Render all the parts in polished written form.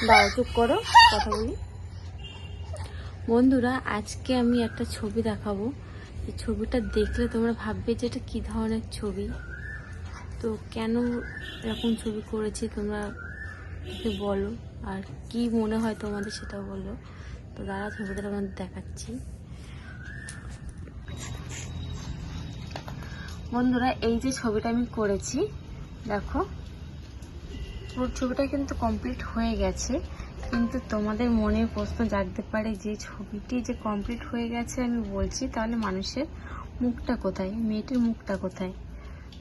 দাঁড়াও, চুপ করো, কথা বলি। বন্ধুরা, আজকে আমি একটা ছবি দেখাবো। এই ছবিটা দেখলে তোমরা ভাববে যে এটা কী ধরনের ছবি, তো কেন এরকম ছবি করেছি তোমরা একটু বলো, আর কি মনে হয় তোমাদের সেটাও বলো। তো দাঁড়া, ছবিটা তোমাদের দেখাচ্ছি। বন্ধুরা, এই যে ছবিটা আমি করেছি, দেখো পুরো ছবিটা কিন্তু কমপ্লিট হয়ে গেছে। কিন্তু তোমাদের মনে প্রশ্ন জাগতে পারে যে ছবিটি যে কমপ্লিট হয়ে গেছে আমি বলছি, তাহলে মানুষের মুখটা কোথায়, মেয়েটির মুখটা কোথায়?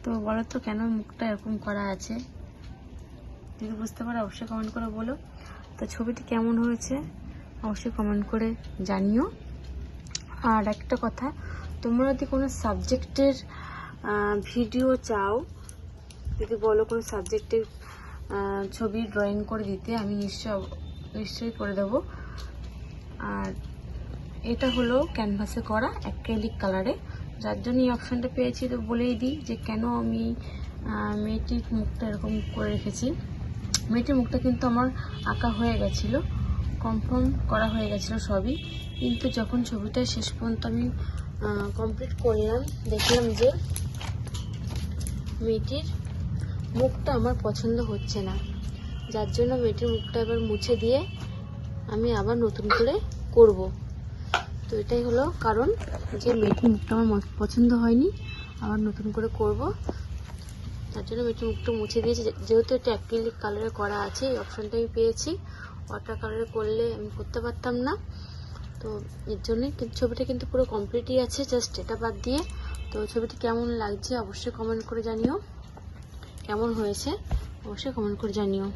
তো বলো তো কেন মুখটা এরকম করা আছে? যদি বুঝতে পারো অবশ্যই কমেন্ট করে বলো। তো ছবিটি কেমন হয়েছে অবশ্যই কমেন্ট করে জানিও। আর একটা কথা, তোমরা যদি কোনো সাবজেক্টের ভিডিও চাও, যদি বলো কোনো সাবজেক্টের ছবি ড্রয়িং করে দিতে, আমি নিশ্চয়ই করে দেবো। আর এটা হলো ক্যানভাসে করা অ্যাক্রিলিক কালারে, যার জন্য এই অপশানটা পেয়েছি। তো বলেই দিই যে কেন আমি মেয়েটির মুখটা এরকম করে রেখেছি। মেয়েটির মুখটা কিন্তু আমার আঁকা হয়ে গেছিলো, কনফার্ম করা হয়ে গেছিলো সবই। কিন্তু যখন ছবিটা শেষ পর্যন্ত আমি কমপ্লিট করলাম, দেখলাম যে মেয়েটির মুখটা আমার পছন্দ হচ্ছে না, যার জন্য মেয়েটির মুখটা এবার মুছে দিয়ে আমি আবার নতুন করে করব। তো এটাই হলো কারণ যে মেয়েটির মুখটা আমার পছন্দ হয়নি, আবার নতুন করে করব। তার জন্য মেয়েটির মুখটা মুছে দিয়েছি। যেহেতু এটা অ্যাক্রিলিক কালারে করা আছে, এই অপশানটা আমি পেয়েছি। ওয়াটার কালারে করলে আমি করতে পারতাম না, তো এর জন্যই। কিন্তু ছবিটা কিন্তু পুরো কমপ্লিটই আছে, জাস্ট এটা বাদ দিয়ে। তো ছবিটি কেমন লাগছে অবশ্যই কমেন্ট করে জানিও, কেমন হয়েছে অবশ্যই কমেন্ট করে জানিও।